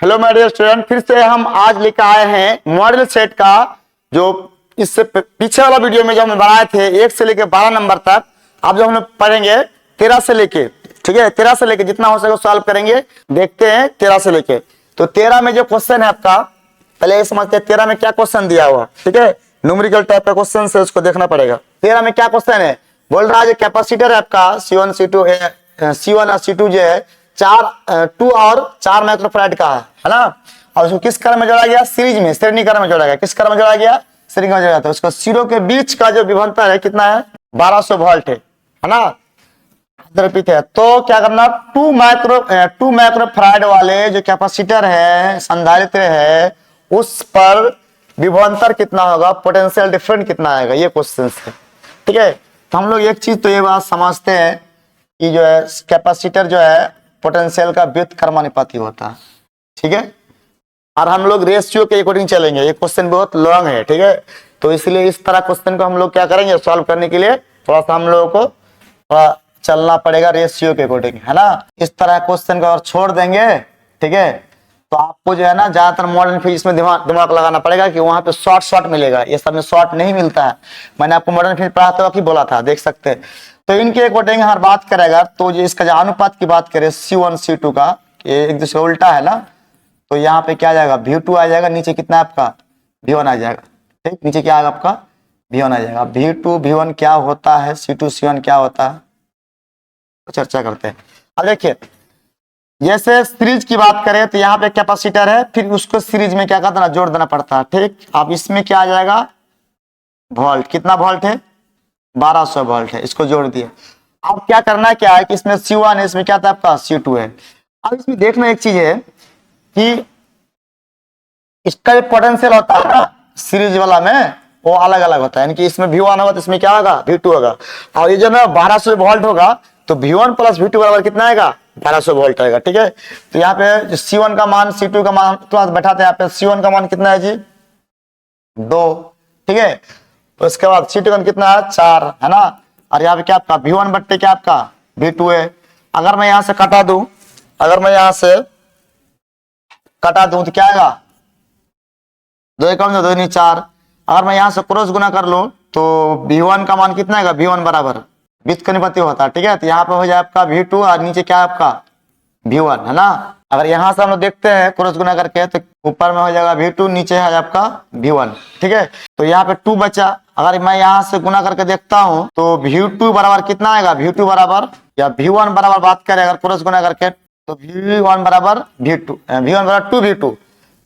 Hello my dear student, फिर से हम आज लेकर आए हैं मॉडल सेट का। जो इससे पीछे वाला वीडियो में जो हमने बनाए थे 1 से लेकर 12 नंबर तक, अब जो हम लोग पढ़ेंगे 13 से लेके, ठीक है, 13 से लेके जितना हो सके सॉल्व करेंगे। देखते हैं 13 से लेके। तो 13 में जो क्वेश्चन है आपका, पहले ये समझते हैं 13 में क्या क्वेश्चन दिया हुआ, ठीक है, न्यूमेरिकल टाइप का क्वेश्चन से उसको देखना पड़ेगा। 13 में क्या क्वेश्चन है, बोल रहा है जो कैपेसिटर है आपका C1 और C2 जो है 2 और 4 माइक्रोफैराड का है ना। और उसको किस क्रम में जोड़ा गया, सीरीज में, श्रेणी क्रम में जोड़ा गया। किस क्रम में जोड़ा गया, श्रेणी क्रम में जोड़ा गया। तो उसको जीरो के बीच का जो विभवांतर है कितना है, 1200 वोल्ट है ना। रिपीट है तो क्या करना, 2 माइक्रोफैराड वाले जो कैपेसिटर है, संधारित्र है, उस पर विभवांतर कितना होगा, पोटेंशियल डिफरेंस कितना आएगा, ये क्वेश्चन है, ठीक है। तो हम लोग एक चीज तो ये बात समझते हैं कि जो है कैपेसिटर जो है पोटेंशियल का व्युत्क्रमानुपाती होता है, ठीक है। और हम लोग रेशियो के अकॉर्डिंग चलेंगे। ये क्वेश्चन बहुत लॉन्ग है, ठीक है। तो इसलिए इस तरह क्वेश्चन को हम लोग क्या करेंगे, सॉल्व करने के लिए थोड़ा सा हम लोगों को थोड़ा चलना पड़ेगा रेशियो के अकॉर्डिंग, है ना। इस तरह क्वेश्चन को और छोड़ देंगे, ठीक है, तो आपको जो है ना ज्यादातर मॉडर्न फिजिक्स में दिमाग लगाना पड़ेगा कि वहां पे शॉर्ट मिलेगा। ये सब में शॉर्ट नहीं मिलता है। मैंने आपको मॉडर्न फिजिक्स पढ़ाते वक्त ही बोला था, देख सकते हैं। तो इनके अकॉर्डिंग हर बात करेगा तो जो इसका जो अनुपात की बात करें C1 C2 का, ये एक दूसरे उल्टा है ना। तो यहाँ पे क्या आ जाएगा, V2 आ जाएगा, नीचे कितना है आपका V1 आ जाएगा, ठीक। नीचे क्या आएगा आपका V1 आ जाएगा। V2 V1 क्या होता है, C2 C1 क्या होता है, तो चर्चा करते हैं। अब देखिए, जैसे सीरीज की बात करें तो यहाँ पे कैपेसिटर है, फिर उसको सीरीज में क्या करना, जोड़ देना पड़ता है, ठीक। अब इसमें क्या आ जाएगा, वोल्ट, कितना वोल्ट है, 1200 वोल्ट है, इसको जोड़ दिए। अब क्या करना है, क्या है कि इसमें C1 है, इसमें क्या था आपका C2 है। अब इसमें देखना एक चीज है कि इसका जो पोटेंशियल होता है ना सीरीज वाला में, वो अलग अलग होता है। यानी कि इसमें V1 होगा तो इसमें क्या होगा, V2 होगा। और ये जो ना 1200 वोल्ट होगा तो V1 प्लस V2 बराबर कितना आएगा, 1200 वोल्ट आएगा, ठीक है। तो यहाँ पे C1 का मान, C2 का मान तुरंत बैठाते हैं। यहाँ पे C1 का मान कितना है जी, 2, ठीक है। तो इसके बाद C2 का कितना है, 4, है ना। और यहाँ पे क्या आपका V1 बट्टे क्या आपका V2 है। अगर मैं यहाँ से कटा दूं, तो क्या आएगा, 2 कम 2 नहीं 4। अगर मैं यहाँ से क्रॉस गुना कर लूं तो V1 का मान कितना आएगा, V1 बराबर व्युत्क्रमानुपाती होता है, ठीक है। तो यहाँ पे हो जाए आपका V2 और नीचे क्या है आपका V1, है ना। अगर यहाँ से हम लोग देखते हैं क्रॉस गुना करके तो ऊपर में हो जाएगा V2, नीचे है आपका V1, ठीक है। तो यहाँ पे 2 बचा। अगर मैं यहाँ से गुना करके देखता हूँ तो V2 बराबर कितना आएगा, V2 बराबर या V1 बराबर बात करें अगर क्रॉस गुना करके तो V1 बराबर 2V2,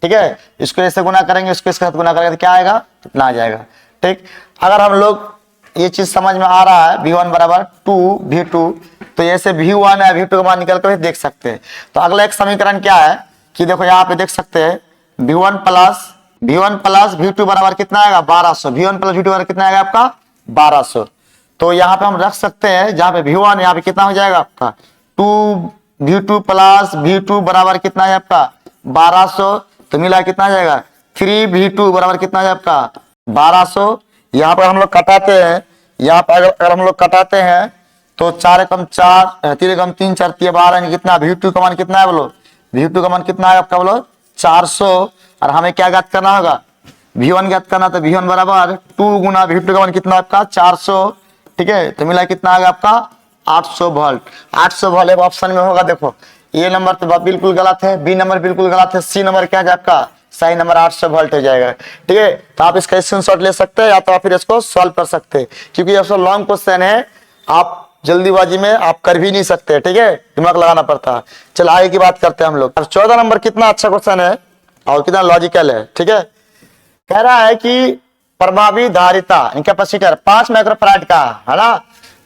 ठीक है। इसको ऐसे गुना करेंगे, इसको इसके साथ गुना करेंगे तो क्या आएगा, इतना आ जाएगा, ठीक। अगर हम लोग ये चीज समझ में आ रहा है V1 बराबर 2V2, तो ऐसे V1 है V2 का मान निकल कर देख सकते हैं। तो अगला एक समीकरण क्या है कि देखो यहाँ पे देख सकते हैं V1 प्लस V2 बराबर कितना आएगा, 1200। V1 प्लस V2 बराबर कितना आएगा आपका 1200। तो यहाँ पे हम रख सकते हैं, जहाँ पे V1 यहाँ पे कितना हो जाएगा आपका 2V2 प्लस V2 बराबर कितना है आपका 1200। तो मिला कितना आ जाएगा 3V2 बराबर कितना है आपका 1200। यहाँ पर हम लोग कटाते हैं, यहाँ पर अगर हम लोग कटाते हैं तो 4 कम 4, 3 कम 3, 4 3 12, कितना V2 का मान कितना है बोलो, V2 का मान कितना है आपका बोलो 400। और हमें क्या ज्ञात करना होगा, V1 ज्ञात करना। तो V1 बराबर 2 गुना V2 का मान कितना आपका 400, ठीक है। तो मिला कितना आ गया आपका 800 वोल्ट। 800 वोल्ट ऑप्शन में होगा। देखो ये नंबर तो बिल्कुल गलत है, बी नंबर बिल्कुल गलत है, सी नंबर क्या है आपका सही नंबर 800 वोल्ट हो जाएगा, ठीक है। तो आप इसका स्क्रीनशॉट ले सकते हैं या तो फिर इसको सॉल्व कर सकते हैं, क्योंकि ये लॉन्ग क्वेश्चन है, आप जल्दीबाजी में आप कर भी नहीं सकते, ठीक है, दिमाग लगाना पड़ता है। चलो आगे की बात करते हैं हम लोग। 14 नंबर कितना अच्छा क्वेश्चन है और कितना लॉजिकल है, ठीक है। कह रहा है कि प्रभावी धारिता कैपेसिटर 5 माइक्रोफैराड का है ना।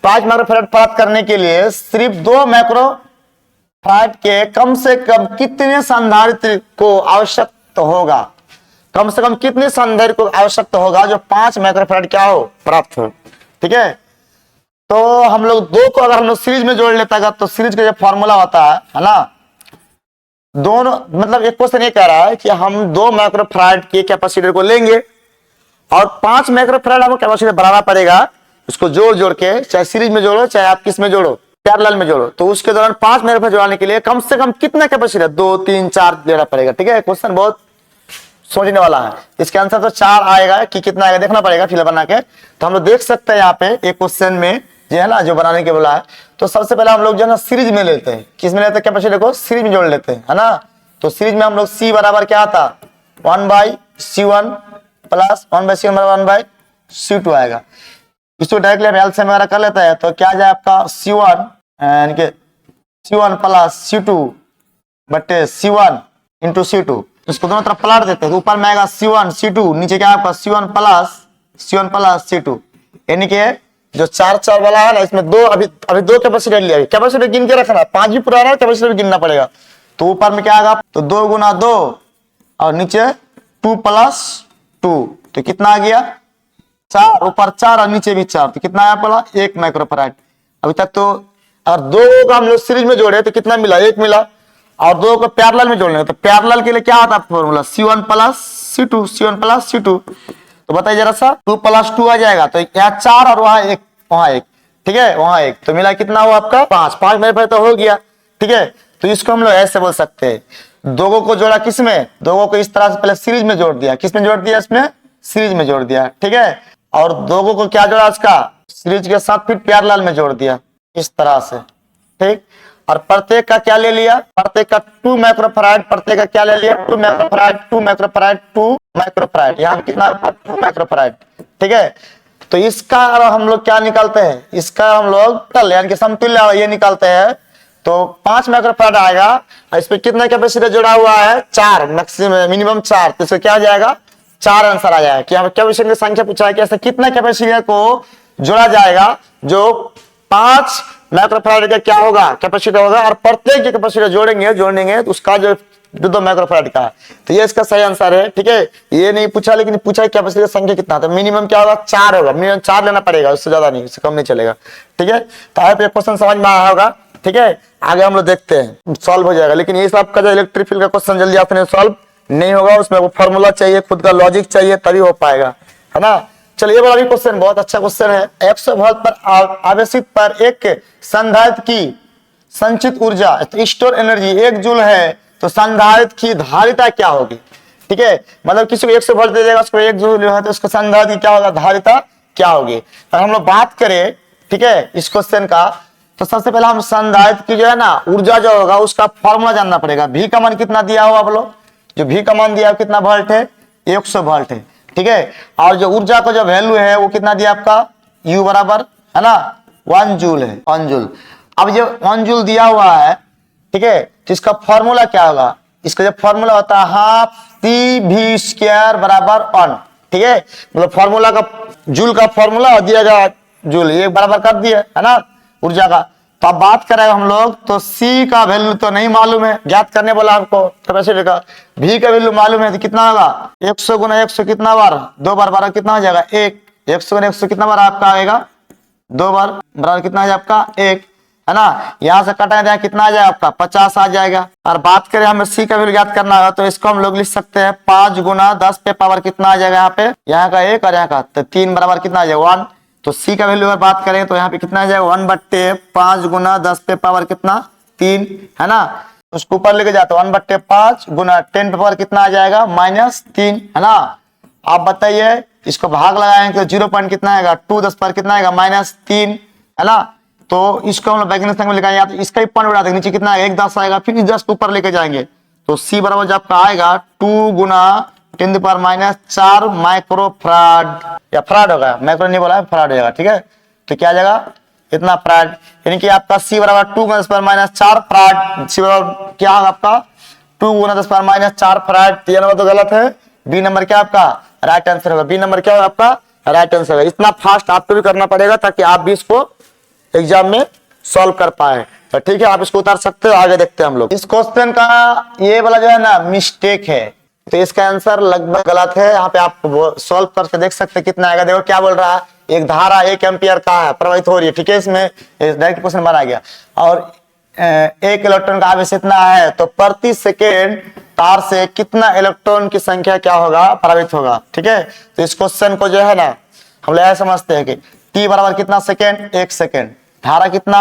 5 माइक्रोफैराड प्राप्त करने के लिए सिर्फ 2 माइक्रोफैराड के कम से कम कितने संधारित्र को आवश्यक होगा, कम से कम कितने संधारित्र को आवश्यक होगा जो 5 माइक्रोफैराड क्या हो प्राप्त हो, ठीक है। तो हम लोग 2 को अगर हम लोग सीरीज में जोड़ लेता है तो सीरीज का जो फॉर्मूला होता है ना, दोनों मतलब एक क्वेश्चन ये कह रहा है कि हम 2 माइक्रोफैराड के कैपेसिटर को लेंगे और 5 माइक्रोफैराड हमको कैपेसिटर बनाना पड़ेगा। उसको जोड़ के चाहे सीरीज में जोड़ो चाहे आप किस में जोड़ो, पैरेलल में जोड़ो, तो उसके दौरान 5 मैग्नीफायर जोड़ने के लिए कम से कम कितना कैपेसिटर 2 3 4 लेना पड़ेगा। ठीक है, क्वेश्चन बहुत सोचने वाला है। इसके आंसर तो 4 आएगा कि कितना आएगा देखना पड़ेगा फिलहाल बना के। तो हम लोग देख सकते हैं यहाँ पे एक क्वेश्चन में जो है ना जो बनाने के बोला है, तो सबसे पहले हम लोग जो है ना सीरीज में लेते हैं। किस में लेते हैं? कैपेसिटर को सीरीज में जोड़ लेते हैं, है ना। तो सीरीज में हम लोग C बराबर क्या आता 1/C1 प्लस 1/C1 बराबर 1/C2 आएगा। इसको डायरेक्टली हम एलसीएम वगैरह कर लेते हैं, तो क्या जाए आपका C1 यानी कि C1 प्लस C2 बटे C1 इंटू C2। इसको दोनों तरफ पलट देते हैं, तो ऊपर में आएगा C1 C2, नीचे क्या आपका C1 प्लस C2, यानी कि जो 4 4 वाला है ना इसमें दो अभी 2 कैपेसिटर लिया है। कैपेसिटर गिन के रखना, 5 भी पुराना है कैपेसिटर भी गिनना पड़ेगा। तो ऊपर में क्या आएगा तो 2 गुना 2 और नीचे 2 प्लस 2, तो कितना आ गया 4, ऊपर 4 और नीचे भी 4, तो कितना आया पड़ा 1 माइक्रोफैराड। अभी तक तो अगर 2 को हम लोग सीरीज में जोड़े तो कितना मिला 1 मिला, और 2 को पैरेलल में जोड़ने तो पैरेलल के लिए क्या आता है फॉर्मूला C1 प्लस C2। तो बताइए जरा सा 2 प्लस 2 आ जाएगा, तो यहाँ 4 और वहां 1, ठीक है वहां 1, तो मिला कितना हुआ आपका 5 मेरे पास तो हो गया। ठीक है, तो इसको हम लोग ऐसे बोल सकते हैं, 2 को जोड़ा किस में 2 को इस तरह से पहले सीरीज में जोड़ दिया, किस में जोड़ दिया इसमें सीरीज में जोड़ दिया। ठीक है, और 2 को क्या जोड़ा इसका सीरीज के साथ फिर पैरेलल में जोड़ दिया इस तरह से। ठीक, और प्रत्येक का क्या ले लिया प्रत्येक का 2 माइक्रोफैराड, प्रत्येक का क्या ले लिया 2 माइक्रोफैराड, यहाँ कितना 2 माइक्रोफैराड। ठीक है, तो इसका हम लोग क्या निकालते हैं, इसका हम लोग यानी कि समतुल्य ये निकालते हैं, तो 5 माइक्रोफैराड आएगा। इस पे कितना कैपेसिटर जुड़ा हुआ है 4, मैक्सिमम मिनिमम 4, तो इसका क्या आ जाएगा 4 आंसर आ जाएगा। कि यहाँ कैपेसिटर की संख्या पूछा है कि ऐसा कितना कैपेसिटर को जोड़ा जाएगा जो 5 माइक्रोफैराड का क्या होगा कैपेसिटर होगा, और प्रत्येक जो कैपेसिटर जोड़ेंगे तो उसका जो 2 माइक्रोफैराड का है। तो ये इसका सही आंसर है। ठीक है, ये नहीं पूछा लेकिन पूछा कैपेसिटर की संख्या कितना, तो मिनिमम क्या होगा 4 होगा, मिनिमम 4 लेना पड़ेगा, उससे ज्यादा नहीं, उससे कम नहीं चलेगा। ठीक है, तो आप ये क्वेश्चन समझ में आया होगा। ठीक है, आगे हम लोग देखते हैं सॉल्व हो जाएगा, लेकिन ये सब का जो इलेक्ट्रिक फील्ड का क्वेश्चन जल्दी आपने सॉल्व नहीं होगा, उसमें वो फॉर्मूला चाहिए, खुद का लॉजिक चाहिए, तभी हो पाएगा, है ना। चलिए ये वाला भी क्वेश्चन बहुत अच्छा क्वेश्चन है। 100 वोल्ट पर आवेशित पर एक संधारित्र की संचित ऊर्जा स्टोर एनर्जी 1 जूल है, तो संधारित्र की धारिता क्या होगी। ठीक है, मतलब किसी को 100 वोल्ट दे देगा, उसको 1 जूल है, तो उसका संधारित्र की क्या होगा धारिता क्या होगी। तो हम लोग बात करें ठीक है इस क्वेश्चन का, तो सबसे पहले हम संधारित्र की जो है ना ऊर्जा जो होगा उसका फॉर्मूला जानना पड़ेगा। V का मान कितना दिया हो आप लोग, जो V का मान दिया कितना वोल्ट है 100 वोल्ट है। ठीक है, और जो ऊर्जा का जो वैल्यू है वो कितना दिया आपका U बराबर है ना 1 जूल है 1 जूल। अब जो 1 जूल दिया हुआ है ठीक है, तो इसका फॉर्मूला क्या होगा, इसका जो फॉर्मूला होता है हाफ CV² बराबर 1। ठीक है, मतलब फॉर्मूला का जूल का फॉर्मूला और दिया गया जूल ये बराबर कर दिया है ना ऊर्जा का। तो अब बात करें हम लोग, तो C का वैल्यू तो नहीं मालूम है, ज्ञात करने बोला आपको कैपेसिटर का। V का वैल्यू मालूम है, तो कितना होगा 100 गुना 100 कितना बार 2 बार 12 कितना हो जाएगा 1, 100 गुना 100 कितना बार आपका आएगा 2 बार बराबर कितना आ जाएगा आपका 1, है ना। यहाँ से कटा जाए कितना आ जाएगा आपका 50 आ जाएगा। और बात करें हमें C का वैल्यू ज्ञात करना होगा, तो इसको हम लोग लिख सकते हैं 5 गुना 10 पे पावर कितना आ जाएगा यहाँ पे, यहाँ का 1 और यहाँ का, तो 3 बराबर कितना आ जाएगा 1। तो C का वैल्यू अगर बात करें तो यहाँ पे कितना आ जाएगा 1/5 गुना 10 पे पावर कितना 3, है ना। उसको ऊपर लेके जाते 1/5 गुना 10 पे पावर कितना आ जाएगा -3, है ना। आप बताइए इसको भाग लगाएंगे तो 0 पॉइंट कितना आएगा 2 10 पर कितना आएगा -3, है ना। तो इसको हम लोग वैज्ञानिक संख्या में लिखाएंगे, तो इसका ही पॉइंट उड़ा देंगे, नीचे कितना आएगा 1 10 आएगा, फिर इस 10 को ऊपर लेके जाएंगे, तो C बराबर जब आपका आएगा 2 गुना 10⁻⁴ माइक्रोफैराड, या फैराड होगा, माइक्रो नहीं बोला है फैराड हो जाएगा। ठीक है, तो क्या आ जाएगा इतना फैराड, यानी कि आपका C बराबर 2 गुना 10⁻⁴ फैराड। C बराबर क्या होगा आपका 2 गुना 10⁻⁴ फैराड। ये नंबर तो गलत है, बी नंबर क्या आपका राइट आंसर होगा, बी नंबर क्या होगा आपका राइट आंसर होगा। इतना फास्ट आपको भी करना पड़ेगा ताकि आप भी इसको एग्जाम में सॉल्व कर पाए। तो ठीक है, आप इसको उतार सकते हो। आगे देखते हैं हम लोग। इस क्वेश्चन का ये वाला जो है ना मिस्टेक है, तो इसका आंसर लगभग गलत है। यहाँ पे आप सॉल्व करके देख सकते हैं कितना आएगा। देखो क्या बोल रहा है, एक धारा 1 एम्पियर का है प्रवाहित हो रही है। ठीक है, इसमें डायरेक्ट क्वेश्चन बना गया, और 1 इलेक्ट्रॉन का आवेश इतना है, तो प्रति सेकेंड तार से कितना इलेक्ट्रॉन की संख्या क्या होगा प्रवाहित होगा। ठीक है, तो इस क्वेश्चन को जो है ना हम लोग ऐसा समझते हैं कि T बराबर कितना सेकेंड 1 सेकेंड, धारा कितना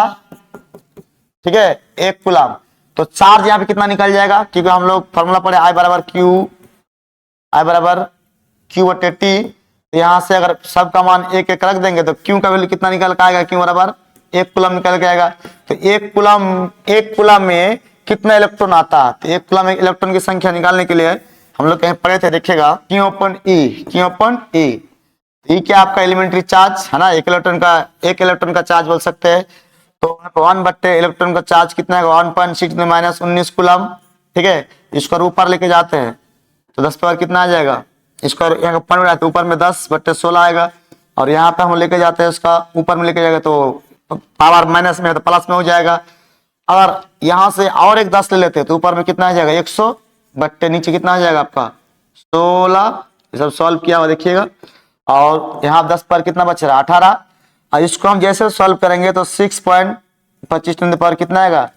ठीक है, 1 कूलम। तो चार्ज यहाँ पे कितना निकल जाएगा, क्योंकि हम लोग फॉर्मूला पढ़े I बराबर क्यू बटे टी। यहाँ से अगर सब का मान 1 रख देंगे तो क्यू का वैल्यू कितना निकल के आएगा, क्यू बराबर 1 कूलम निकल के आएगा। तो 1 कूलम में कितना इलेक्ट्रॉन आता है, तो 1 कूलम में इलेक्ट्रॉन की संख्या निकालने के लिए हम लोग कहीं पढ़े थे, देखिएगा क्यू अपन ई। ई क्या आपका एलिमेंट्री चार्ज है ना, एक इलेक्ट्रॉन का चार्ज बोल सकते हैं। तो 1 बट्टे इलेक्ट्रॉन का चार्ज कितना है, 1.6 माइनस 19 कूलम। ठीक है, इसको ऊपर लेके जाते हैं तो 10 पावर कितना आ जाएगा, इसको यहाँ ऊपर तो ऊपर में 10 बट्टे 16 आएगा, और यहाँ पे हम लेके जाते हैं इसका ऊपर में लेके जाएगा तो पावर माइनस में है तो प्लस में हो जाएगा। अगर यहाँ से और एक 10 ले लेते हैं तो ऊपर में कितना आ जाएगा 100 बट्टे नीचे कितना आ जाएगा आपका 16। ये सब सॉल्व किया हुआ देखिएगा, और यहाँ 10 पर कितना बच रहा है 18। और इसको हम जैसे सॉल्व करेंगे तो 6.25 टू द पावर कितना आएगा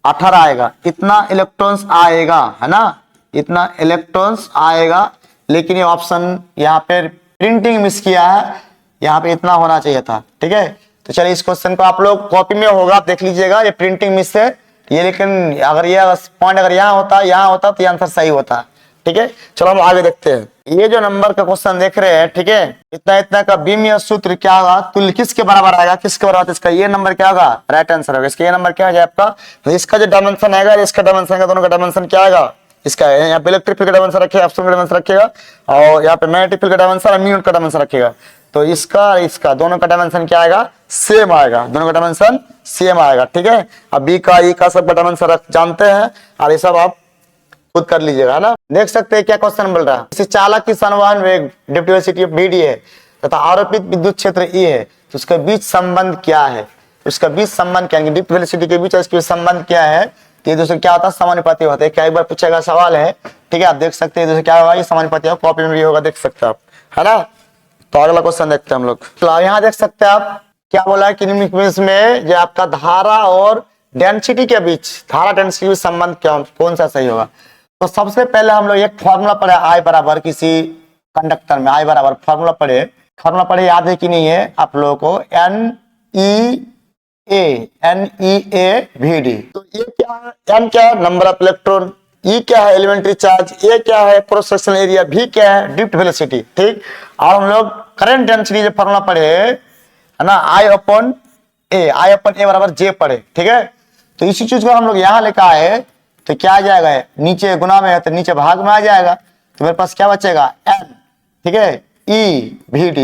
18 आएगा। इतना इलेक्ट्रॉन्स आएगा है ना, इतना इलेक्ट्रॉन्स आएगा। लेकिन ये ऑप्शन यहाँ पे प्रिंटिंग मिस किया है, यहाँ पे इतना होना चाहिए था। ठीक है, तो चलिए इस क्वेश्चन को आप लोग कॉपी में होगा, आप देख लीजिएगा, ये प्रिंटिंग मिस है ये। लेकिन अगर ये पॉइंट अगर यहाँ होता तो ये आंसर सही होता। ठीक है, चलो हम आगे देखते हैं। ये जो नंबर का क्वेश्चन देख रहे हैं, ठीक है, इतना का बीमीय सूत्र क्या होगा, तुल्य किसके बराबर आएगा, किसके बराबर, इसका ये नंबर क्या होगा, राइट आंसर होगा। इसका ये नंबर क्या हो जाए आपका, तो इसका जो डायमेंशन आएगा, इसका डायमेंशन आएगा, दोनों का डायमेंशन क्या आएगा, इसका यहाँ पे इलेक्ट्रिक फील्ड का डायमेंशन रखेगा, एप्सिलॉन का डायमेंशन रखेगा, और यहाँ पे मैग्नेटिक फील्ड का डायमेंशन और म्यू का डायमेंशन रखेगा। तो इसका दोनों का डायमेंशन क्या आएगा, सेम आएगा, दोनों का डायमेंशन सेम आएगा। ठीक है, अब बी का ई का सब का डायमेंशन जानते हैं, और ये सब आप खुद कर लीजिएगा ना। देख सकते हैं क्या क्वेश्चन बोल रहा है, किसी चालक की संवहन वेग डिफ्ट वेलोसिटी बीडी है तथा आरोपित विद्युत क्षेत्र ई है, तो उसके बीच संबंध क्या है, उसका बीच संबंध क्या है, डिफ्ट वेलोसिटी के बीच इसके संबंध क्या है। ये दूसरे क्या होता है, समानुपाती होता है। क्या एक बार पूछेगा सवाल है, ठीक है, आप देख सकते हैं दूसरे क्या होगा, ये समानुपाती होगा, कॉपी में भी होगा, देख सकते हैं आप, है ना। तो अगला क्वेश्चन देखते हैं हम लोग। तो यहाँ देख सकते हैं आप क्या बोला है कि में जो आपका धारा और डेंसिटी के बीच, धारा डेंसिटी के संबंध कौन सा सही होगा। तो सबसे पहले हम लोग एक फॉर्मूला पढ़े, आई बराबर किसी कंडक्टर में आई बराबर फॉर्मूला पढ़े, याद है कि नहीं है आप लोगों को, NEA VD। तो ये क्या है, N क्या है, नंबर ऑफ इलेक्ट्रॉन, E क्या है, एलिमेंट्री चार्ज, A क्या है, क्रॉस सेक्शनल एरिया, V क्या है, ड्रिफ्ट वेलोसिटी। ठीक, और हम लोग करंट डेंसिटी जो फॉर्मूला पढ़े है ना, I अपॉन A बराबर J पढ़े। ठीक है, तो इसी चीज को हम लोग यहाँ लिखा है, तो क्या आ जाएगा, नीचे गुना में है तो नीचे भाग में आ जाएगा, तो मेरे पास क्या बचेगा N। ठीक है, NEVD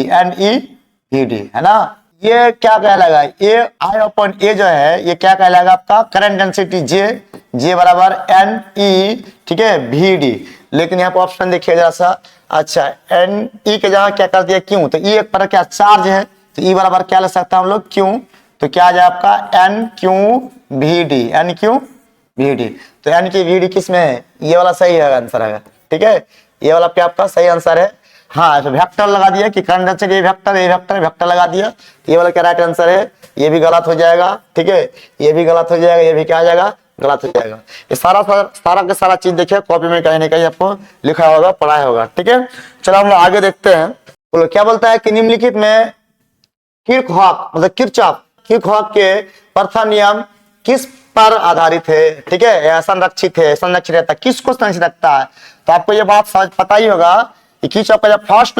है ना। ये क्या कहलाएगा, ये I अपॉन A जो है ये क्या कहलाएगा आपका करंट डेंसिटी J बराबर NE, ठीक है, VD। लेकिन यहाँ पर ऑप्शन देखिए जरा सा, अच्छा NE के जगह क्या कर दिया क्यों, तो E एक पर क्या चार्ज है, तो E बराबर क्या ले सकते हैं हम लोग क्यों, तो क्या आ जाए आपका NQVD। तो NQVD किस में है, ये वाला सही है आंसर है। ठीक है, ये वाला क्या आपका सही आंसर है। हाँ, तो वेक्टर लगा दिया कि करंट डेंसिटी ये वेक्टर लगा दिया, ये वाला क्या राइट आंसर है, ये भी गलत हो जाएगा। ठीक है, ये भी गलत हो जाएगा, ये भी क्या आ जाएगा, गलत हो जाएगा। ये सारा का सारा चीज देखिए कॉपी में कहीं ना कहीं आपको लिखा होगा, पढ़ा होगा। ठीक है, चलो हम लोग आगे देखते हैं। बोलो क्या बोलता है कि निम्नलिखित में किरचॉफ मतलब किरचॉफ के प्रथम नियम किस पर आधारित है। ठीक है, संरक्षित रहता है, किसको संरक्षित रखता है। तो आपको ये बात पता ही होगा कि किरचॉफ का जो फर्स्ट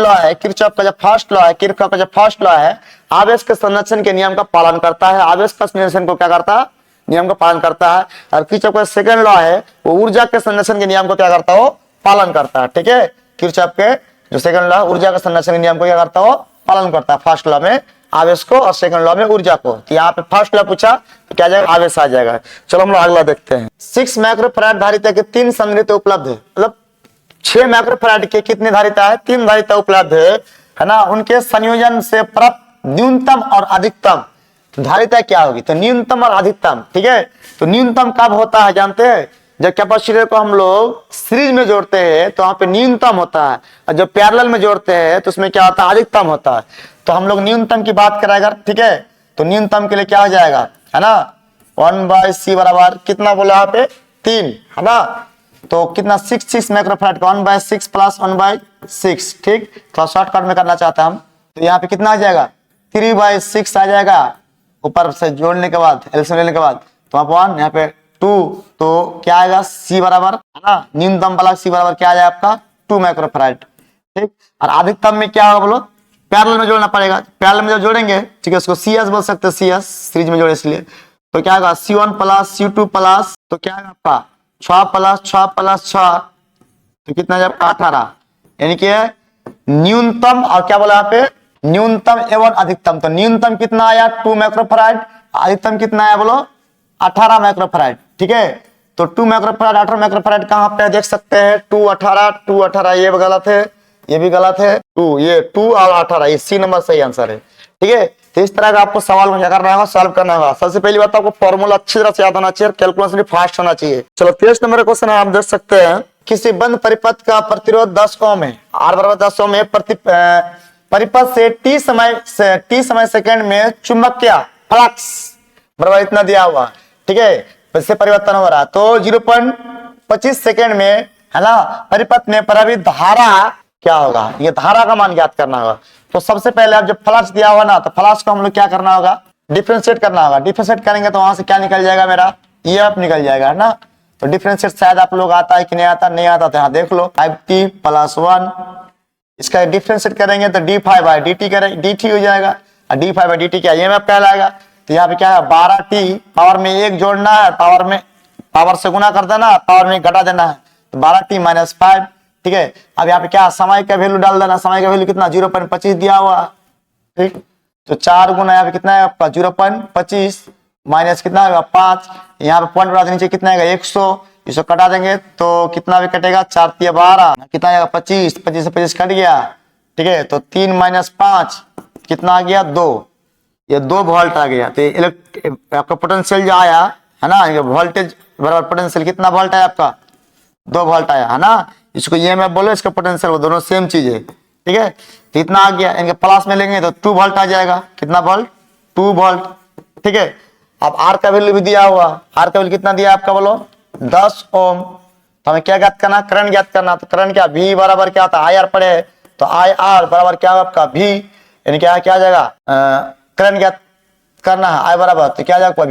लॉ है, आवेश के संरक्षण के नियम का पालन करता है, आवेश का संरक्षण को क्या करता है, नियम का पालन करता है। और किरचॉफ का सेकंड लॉ है वो ऊर्जा के संरक्षण के नियम को क्या करता है, पालन करता है। ठीक है, किरचॉफ के जो सेकंड लॉ ऊर्जा के संरक्षण के नियम को क्या करता है, पालन करता है। फर्स्ट लॉ में आवेश को और सेकंड लॉ में ऊर्जा को। तो यहाँ पे फर्स्ट लॉ पूछा तो क्या जाएगा, आवेश आ जाएगा। चलो हम लोग अगला देखते हैं। 6 माइक्रोफैराड धारिता के 3 संधारित्र उपलब्ध है, मतलब 6 माइक्रोफैराड के कितने धारिता है, 3 धारिता उपलब्ध है ना। उनके संयोजन से प्राप्त न्यूनतम और अधिकतम धारिता क्या होगी, तो न्यूनतम और अधिकतम। ठीक है, तो न्यूनतम कब होता है जानते हैं, जब कैपेसिटर को हम लोग सीरीज में जोड़ते हैं तो वहां पे न्यूनतम होता है, और जब पैरेलल में जोड़ते हैं तो उसमें क्या होता है, अधिकतम होता है। तो हम लोग न्यूनतम की बात करेंगे। ठीक है, तो न्यूनतम के लिए क्या हो जाएगा, है ना, 1/c बराबर कितना बोला यहाँ पे 3, है ना। तो कितना 6 माइक्रोफैराड का 1/6 प्लस 1/6। ठीक, थोड़ा शॉर्टकट में करना चाहता हम, तो यहाँ पे कितना आ जाएगा 3/6 आ जाएगा, ऊपर से जोड़ने के बाद एलसीएम लेने के बाद तो अपॉन यहाँ पे 2, तो क्या आएगा C बराबर, है ना, न्यूनतम प्लस C बराबर क्या आ जाए आपका 2 माइक्रोफैराड। ठीक, और अधिकतम में क्या होगा बोलो, पैरेलल में जोड़ना पड़ेगा। पैरेलल में जब जोड़ेंगे, ठीक है, उसको CS बोल सकते हैं, CS सीरीज में जोड़े इसलिए। तो क्या होगा C1 प्लस C2 प्लस, तो क्या आएगा आपका 6 प्लस 6 प्लस 6, तो कितना जब 18, यानी कि न्यूनतम, और क्या बोला यहाँ पे न्यूनतम एवं अधिकतम। तो न्यूनतम कितना आया 2 माइक्रोफैराड, अधिकतम कितना आया बोलो 18 माइक्रोफैराड। ठीक है, तो 2 माइक्रोफैराड 18 माइक्रोफैराड कहां पे देख सकते हैं, 2 18 ये भी गलत है, ये भी गलत है, 2 ये 2 और 18 ये C नंबर सही आंसर है। ठीक है, तो इस तरह का आपको सवाल को क्या करना होगा, सॉल्व करना होगा। सबसे पहली बात आपको फॉर्मूला अच्छी तरह से याद होना चाहिए, कैलकुलेशन भी फास्ट होना चाहिए। चलो 23 नंबर क्वेश्चन आप देख सकते हैं, किसी बंद परिपथ का प्रतिरोध 10 ओम है, R बराबर 10 ओम है, परिपथ से टी समय सेकंड में चुंबकीय फ्लक्स बराबर इतना दिया हुआ, ठीक है, इससे परिवर्तन हो रहा है, तो 0.25 सेकंड में, है ना, परिपथ में प्रवाहित धारा क्या होगा, ये धारा का मान ज्ञात करना होगा। तो सबसे पहले आप जब फ्लक्स दिया हुआ ना, तो फ्लक्स को हम लोग क्या करना होगा, डिफरेंशिएट करना होगा। डिफरेंशिएट करेंगे तो वहां से क्या निकल जाएगा, मेरा EF निकल जाएगा, है ना। तो डिफरेंशिएट शायद आप लोग आता है कि नहीं आता, नहीं आता तो यहाँ देख लो 5t + 1, इसका डिफरेंशिएट करेंगे तो d5/dt करेंगे, dt हो जाएगा, और d5/dt क्या EMF कहलाएगा। तो यहाँ पे क्या है 12t, पावर में 1 जोड़ना है, पावर से गुना कर देना, पावर में घटा देना है, तो 12t - 5। ठीक है, अब यहाँ पे क्या समय का वैल्यू डाल देना, समय का वैल्यू कितना 0.25 दिया हुआ, ठीक, तो 4 गुना यहाँ पे कितना है आपका 0.25 माइनस कितना होगा 5, यहाँ पे पॉइंट बढ़ा देने नीचे कितना है 100, इसको कटा देंगे तो कितना भी कटेगा 4 × 12 कितना आएगा 25, 25 से 25 कट गया। ठीक है, तो 3 - 5 कितना आ गया 2, ये 2 वोल्ट आ गया। तो आपका पोटेंशियल जो आया है ना, ये वोल्टेज बराबर पोटेंशियल कितना वोल्ट है आपका 2 वोल्ट आया, है ना। इसको EMF बोलो, इसका पोटेंशियल वो दोनों सेम चीज है। ठीक है, तो इतना आ गया, इनके प्लस में लेंगे तो 2 वोल्ट आ जाएगा, कितना वोल्ट 2 वोल्ट। ठीक है, अब R का वैल्यू भी दिया हुआ, R का वैल्यू कितना दिया आपका बोलो 10 ओम। तो हमें क्या ज्ञात करना, करंट ज्ञात करना। तो करंट क्या V बराबर क्या आता है IR पड़े, तो IR बराबर क्या होगा आपका V, यानी क्या आ जाएगा करंट ज्ञात करना है I बराबर, तो क्या आ जाएगा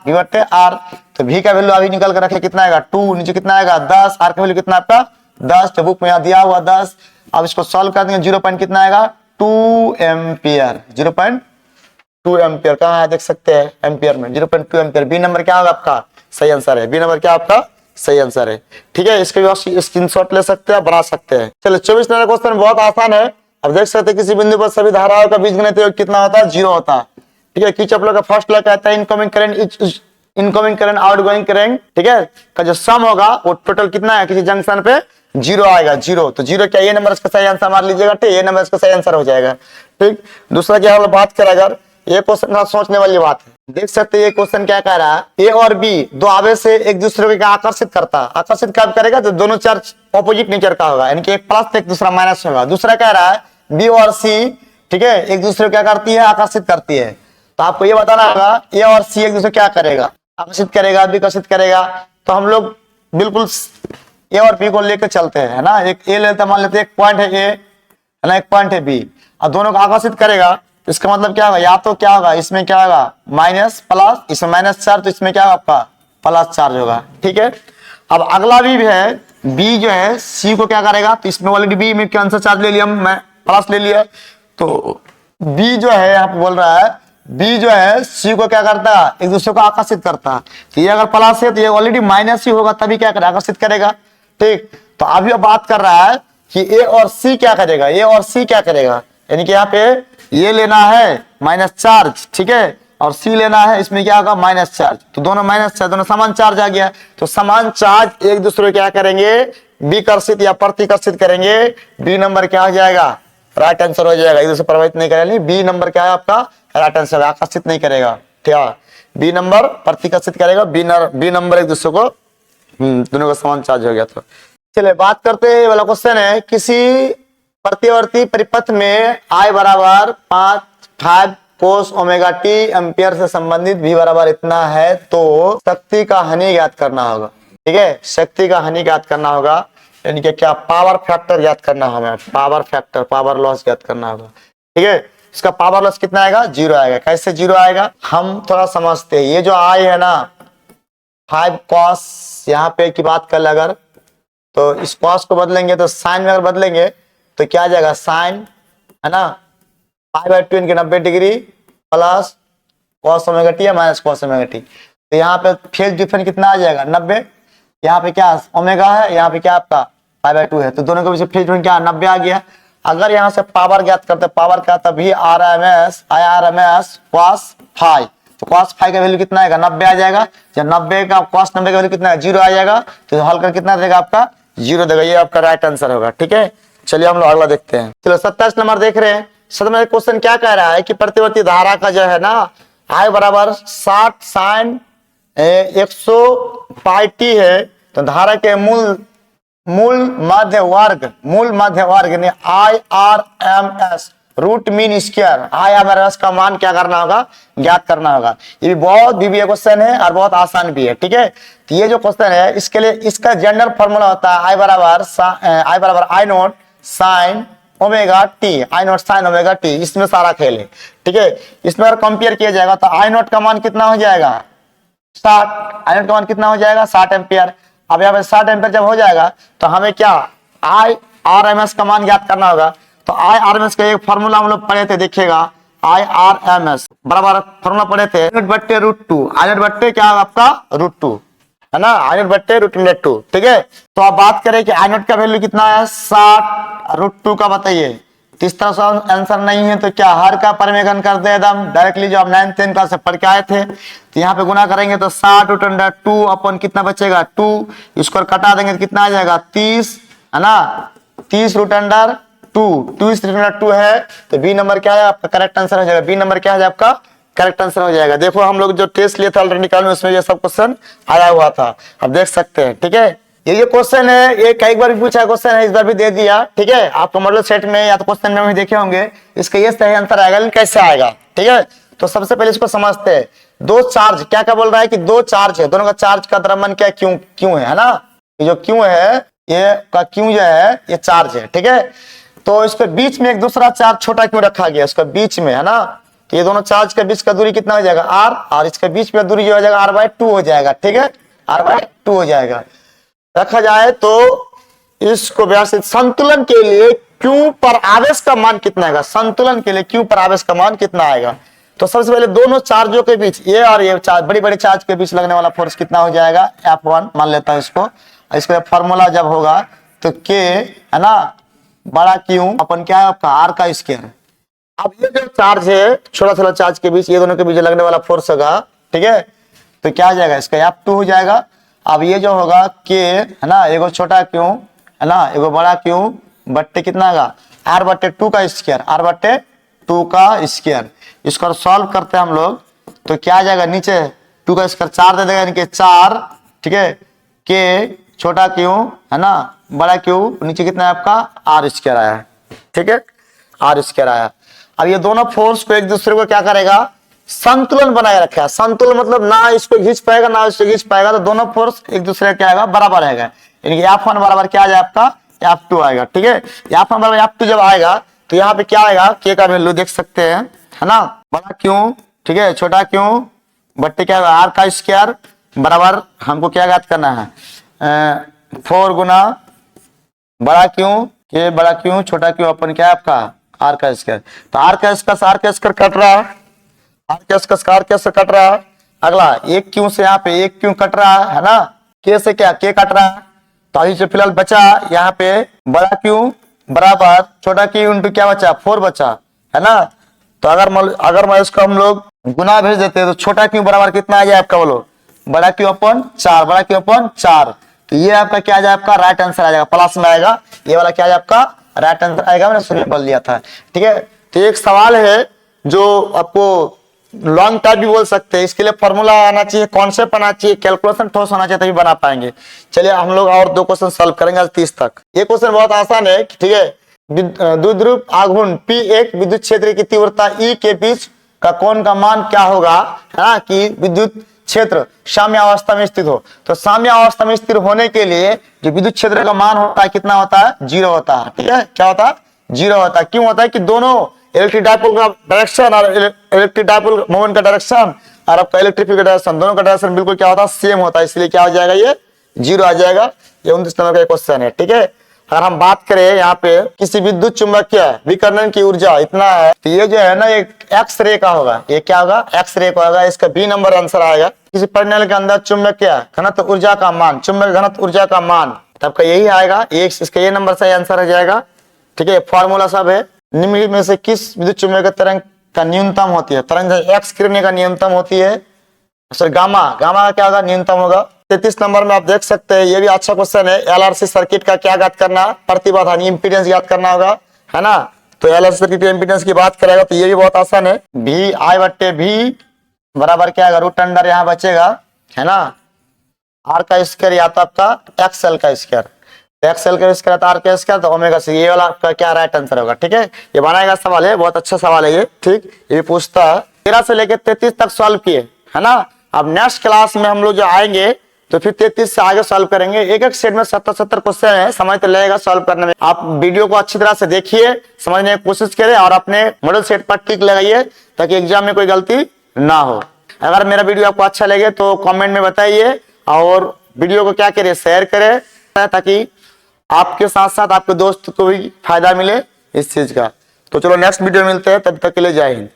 V/R। तो V का वैल्यू अभी निकल कर रखे कितना आएगा 2, नीचे कितना आएगा 10, R का वैल्यू कितना आपका 10, तो बुक में यहाँ दिया हुआ 10। अब इसको सॉल्व कर देंगे 0 पॉइंट कितना आएगा 2 एम्पियर, 0.2 एम्पियर कहाँ है देख सकते हैं एम्पियर में 0.2 एम्पियर। बी नंबर क्या होगा आपका सही आंसर है, बी नंबर क्या आपका सही आंसर है। ठीक है, इसके भी स्क्रीनशॉट ले सकते हैं, बना सकते हैं। चलो 24 नंबर क्वेश्चन बहुत आसान है। अब देख सकते हैं किसी बिंदु पर सभी धाराओं का बीजगणित योग कितना होता है 0 होता है। ठीक है, किरचॉफ लॉ का फर्स्ट लॉ कहता है इनकमिंग करंट आउटगोइंग करंट, ठीक है, का जो सम होगा वो टोटल कितना है किसी जंक्शन पे 0 आएगा 0। तो 0 क्या ये नंबर इसका सही आंसर मान लीजिएगा, ठीक, ये नंबर इसका सही आंसर हो जाएगा। ठीक, दूसरा क्या हम बात करें, अगर ये क्वेश्चन का सोचने वाली बात है, देख सकते हैं ये क्वेश्चन क्या कह रहा है, ए और बी दो आवेश से एक दूसरे को आकर्षित करता है। आकर्षित कब करेगा, तो दोनों चार्ज ऑपोजिट नेचर का होगा, यानी कि एक प्लस एक दूसरा माइनस होगा। दूसरा कह रहा है बी और सी, ठीक है, एक दूसरे को क्या करती है आकर्षित करती है। तो आपको ये बताना होगा ए और सी एक दूसरे क्या करेगा, आकर्षित करेगा विकसित करेगा। तो हम लोग बिल्कुल ए और बी को लेकर चलते हैं, है ना। एक ए लेते मान लेते हैं, एक पॉइंट है ए, है ना, एक पॉइंट है बी, और दोनों को आकर्षित करेगा। इसका मतलब क्या होगा, या तो क्या होगा इसमें क्या होगा माइनस प्लस, इसमें माइनस चार्ज, तो इसमें क्या होगा आपका प्लस चार्ज होगा। ठीक है, अब अगला भी है बी जो है सी को क्या करेगा, तो इसमें ऑलरेडी बी में आंसर चार्ज ले लिया, मैं प्लस ले लिया, तो बी जो है यहाँ पे बोल रहा है बी जो है सी को क्या करता है एक दूसरे को आकर्षित करता है। तो ये अगर प्लस है तो ये ऑलरेडी माइनस ही होगा, तभी क्या करेगा आकर्षित करेगा। ठीक, तो अभी बात कर रहा है कि ए और सी क्या करेगा, ए और सी क्या करेगा, यानी कि यहाँ पे ये लेना है माइनस चार्ज, ठीक है, और सी लेना है इसमें क्या होगा माइनस चार्ज। तो दोनों माइनस चार्ज, दोनों समान चार्ज आ गया, तो समान चार्ज एक दूसरे को क्या करेंगे विकर्षित या प्रतिकर्षित करेंगे। बी नंबर क्या हो जाएगा राइट आंसर हो जाएगा, एक दूसरे प्रभावित नहीं करेगा। बी नंबर क्या है आपका राइट आंसर, आकर्षित नहीं करेगा। ठीक है, बी नंबर प्रतिकर्षित करेगा, बी नंबर एक दूसरे को दोनों का समान चार्ज हो गया। तो चलिए बात करते हैं, वाला क्वेश्चन है किसी प्रतिवर्ती परिपथ में I बराबर 5 cos ओमेगा t एम्पियर से संबंधित V बराबर इतना है, तो शक्ति का हानि ज्ञात करना होगा। ठीक है, शक्ति का हानि ज्ञात करना होगा, यानी कि क्या पावर फैक्टर ज्ञात करना होगा, पावर फैक्टर पावर लॉस ज्ञात करना होगा। ठीक है, इसका पावर लॉस कितना आएगा 0 आएगा। कैसे 0 आएगा हम थोड़ा समझते हैं। ये जो I है ना, 5 कॉस यहाँ पे की बात कर ले अगर, तो इस कॉस को बदलेंगे तो साइन में अगर बदलेंगे तो क्या आ जाएगा, साइन है ना 5/2 इनके 90 degree plus cos omega T या माइनस कॉस ओमेगा टी। तो यहाँ पे फेज डिफरेंस कितना आ जाएगा 90, यहाँ पे क्या ओमेगा है, यहाँ पे क्या आपका 5/2 है, तो दोनों के बीच फेज डिफरेंस क्या 90 आ गया। अगर यहाँ से पावर ज्ञात करते, पावर क्या था भी RMS cos फाई, तो cos फाई का वैल्यू कितना आएगा 90 आ जाएगा। जब 90 का cos 90 का वैल्यू कितना है 0 आ जाएगा, तो हल कर कितना देगा आपका 0 देगा। ये आपका राइट आंसर होगा। ठीक है, चलिए हम लोग अगला देखते हैं। चलो 27 नंबर देख रहे हैं। 27 क्वेश्चन क्या कह रहा है कि प्रतिवर्ती धारा का जो है ना I बराबर 60 साइन 100 पाई टी है, तो धारा के मूल मध्य वर्ग ने IRMS root mean square IRMS का मान क्या करना होगा, ज्ञात करना होगा। ये भी बहुत बीबीए क्वेश्चन है और बहुत आसान भी है। ठीक है, तो ये जो क्वेश्चन है इसके लिए इसका जनरल फॉर्मूला होता है I बराबर I not sine omega T, I not sine omega T. इसमें सारा खेल है। ठीक है, इसमें अगर कंपेयर किया जाएगा तो I नॉट का मान कितना हो जाएगा 60, I नॉट का मान कितना हो जाएगा 60 एम्पियर। अब यहाँ पे 60 एम्पियर जब हो जाएगा तो हमें क्या IRMS का मान ज्ञात करना होगा। तो IRMS का एक फॉर्मूला हम लोग पढ़े थे, देखिएगा IRMS बराबर फॉर्मूला पढ़े थे I नॉट बट्टे √2, I नॉट बट्टे क्या आपका √2 है ना, I नॉट बट्टे √2। ठीक है, तो आप बात करें कि I नॉट का वैल्यू कितना है 60 √2 का बताइए। तो इस तरह से आंसर नहीं है तो क्या हर का परिमेयकरण कर दे एकदम डायरेक्टली, जो आप 9th 10th क्लास से पढ़ के आए थे। तो यहाँ पे गुना करेंगे तो 60 √2 अपन कितना बचेगा 2, इसको कटा देंगे तो कितना आ जाएगा 30 है ना, 30 √2 है। तो बी नंबर क्या है आपका करेक्ट आंसर हो जाएगा। बी नंबर क्या है आपका करेक्ट आंसर हो जाएगा। देखो हम लोग जो टेस्ट लिए थे ऑलरेडी निकाल में, उसमें ये सब क्वेश्चन आया हुआ था, अब देख सकते हैं। ठीक है, ये जो क्वेश्चन है ये कई बार भी पूछा क्वेश्चन है, इस बार भी दे दिया। ठीक है, आपको मॉडल सेट में या तो क्वेश्चन में भी देखे होंगे, इसका ये सही आंसर आएगा, लेकिन कैसे आएगा। ठीक है, तो सबसे पहले इसको समझते हैं। दो चार्ज क्या क्या बोल रहा है कि दो चार्ज है, दोनों का चार्ज का द्रव्यमान क्या क्यों है ना, ये जो क्यों है ये का क्यों जो है ये चार्ज है। ठीक है, तो इसके बीच में एक दूसरा चार्ज छोटा क्यों रखा गया इसका बीच में है ना, तो ये दोनों चार्ज के बीच का दूरी कितना हो जाएगा r, और इसके बीच में दूरी जो हो जाएगा r/2 हो जाएगा। ठीक है, r/2 हो जाएगा रखा जाए। तो इसको व्यवस्थित संतुलन के लिए Q पर आवेश का मान कितना आएगा, संतुलन के लिए Q पर आवेश का मान कितना आएगा। तो सबसे पहले दोनों चार्जों के बीच ये और ये चार्ज बड़ी बड़ी चार्ज के बीच लगने वाला फोर्स कितना हो जाएगा F1 मान लेता हूं इसको। इसका फॉर्मूला जब होगा तो K है ना बड़ा Q अपन क्या है आपका R का स्क्वायर। अब ये जो चार्ज है छोटा चार्ज के बीच, ये दोनों के बीच लगने वाला फोर्स होगा। ठीक है, तो क्या आ जाएगा इसका F2 हो जाएगा। अब ये जो होगा K है ना, एगो छोटा Q है ना, एगो बड़ा Q बट्टे कितना होगा R/2 का स्क्वायर, R/2 का स्क्वायर। इसको सॉल्व करते हैं हम लोग तो क्या आ जाएगा नीचे 2 का स्क्वायर 4 दे देगा, यानी कि 4। ठीक है, K छोटा Q है ना बड़ा Q, नीचे कितना है आपका R² आया। ठीक है, R² आया। अब ये दोनों फोर्स को एक दूसरे को क्या करेगा संतुलन बनाए रखेगा। संतुलन मतलब ना इसको खींच पाएगा ना इसको खींच पाएगा, तो दोनों फोर्स एक दूसरे का क्या आएगा बराबर आएगा, यानी कि F1 बराबर क्या आ जाए आपका F2 आएगा। ठीक है, F1 बराबर F2 जब आएगा तो यहाँ पे क्या आएगा K का वैल्यू देख सकते हैं है ना, बड़ा Q ठीक है छोटा Q बट्टे क्या R का स्क्वायर बराबर हमको क्या ज्ञात करना है 4 गुना बड़ा Q के बड़ा Q छोटा Q अपन क्या है आपका R का स्क्वायर। तो R का स्क्वायर कट रहा है, R का स्क्वायर कट रहा है। अगला एक Q से यहाँ पे एक Q कट रहा है ना, K से क्या K कट रहा है। तो अभी जो फिलहाल बचा यहाँ पे बड़ा Q बराबर छोटा Q इंटू क्या बचा 4 बचा है ना। तो अगर मैं इसको हम लोग गुना भेज देते हैं तो छोटा Q बराबर कितना आ जाए आपका बोलो बड़ा Q अपन 4, बड़ा Q अपन 4। तो ये आपका क्या आ जाए आपका राइट आंसर आ जाएगा, प्लस में आएगा ये वाला क्या आ जाए आपका राइट आंसर आएगा, मैंने शुरू में बोल दिया था। ठीक है, तो एक सवाल है जो आपको लॉन्ग टाइप भी बोल सकते हैं, इसके लिए फॉर्मूला आना चाहिए, कॉन्सेप्ट आना चाहिए, कैलकुलेशन ठोस होना चाहिए तभी बना पाएंगे। चलिए हम लोग और 2 क्वेश्चन सॉल्व करेंगे आज 30 तक। ये क्वेश्चन बहुत आसान है। ठीक है, द्विध्रुव आघूर्ण P1 विद्युत क्षेत्र की तीव्रता E के बीच का कोण का मान क्या होगा है ना, कि विद्युत क्षेत्र साम्य अवस्था में स्थित हो। तो साम्य अवस्था में स्थिर होने के लिए जो विद्युत क्षेत्र का मान होता है कितना होता है 0 होता है। ठीक है, क्या होता है 0 होता है। क्यों होता है कि दोनों इलेक्ट्रिक डाइपोल का डायरेक्शन और इलेक्ट्रिक डाइपोल मोमेंट का डायरेक्शन और आपका इलेक्ट्रिक डायरेक्शन, दोनों का डायरेक्शन बिल्कुल क्या होता है, सेम होता है, इसलिए क्या हो जाएगा, ये 0 आ जाएगा। ये 29 नंबर का क्वेश्चन है। ठीक है, अगर हम बात करें यहाँ पे किसी विद्युत चुंबकीय विकर्ण की ऊर्जा इतना है, तो ये जो है ना, ये एक्स रे का होगा। ये क्या होगा, एक्स रे का होगा। इसका बी नंबर आंसर आएगा। किसी प्रणाली के अंदर चुंबकीय घनत्व ऊर्जा का मान, चुंबक घनत्व ऊर्जा का मान, तब का यही आएगा। इसका ये नंबर सही आंसर आ जाएगा। ठीक है, फॉर्मूला सब है। निम्नलिखित में से किस विद्युत चुंबकीय तरंग का न्यूनतम होती है, तरंग एक्स किरणें का न्यूनतम होती है, सर गामा, गामा का क्या होगा, न्यूनतम होगा। 33 नंबर में आप देख सकते हैं, ये भी अच्छा क्वेश्चन है। एलआरसी सर्किट का क्या ज्ञात करना, प्रतिबाधा इम्पीडेंस ज्ञात करना होगा, है ना। तो एलआरसी सर्किट की इम्पीडेंस की बात करेगा तो ये भी बहुत आसान है। भी आई बट्टे भी बराबर क्या है, रूट अंडर यहाँ बचेगा, है ना, आर का स्क्वायर या तो आपका एक्सएल का स्क्वायर, एक्सएल का स्क्वायर तो आर का स्क्वायर, तो ओमेगा सी, ये वाला आपका क्या राइट आंसर होगा। ठीक है, ये बनाएगा सवाल है, बहुत अच्छा सवाल है ये। ठीक, ये पूछता है 13 से लेकर 33 तक सॉल्व किए, है ना। अब नेक्स्ट क्लास में हम लोग जो आएंगे तो फिर 33 से आगे सॉल्व करेंगे। एक एक सेट में 70 क्वेश्चन है, समय तो लगेगा सॉल्व करने में। आप वीडियो को अच्छी तरह से देखिए, समझने की कोशिश करें और अपने मॉडल सेट पर टिक लगाइए ताकि एग्जाम में कोई गलती ना हो। अगर मेरा वीडियो आपको अच्छा लगे तो कमेंट में बताइए और वीडियो को क्या करें, शेयर करें, ताकि आपके साथ साथ आपके दोस्त को भी फायदा मिले इस चीज का। तो चलो नेक्स्ट वीडियो मिलते हैं, तब तक के लिए जय हिंद।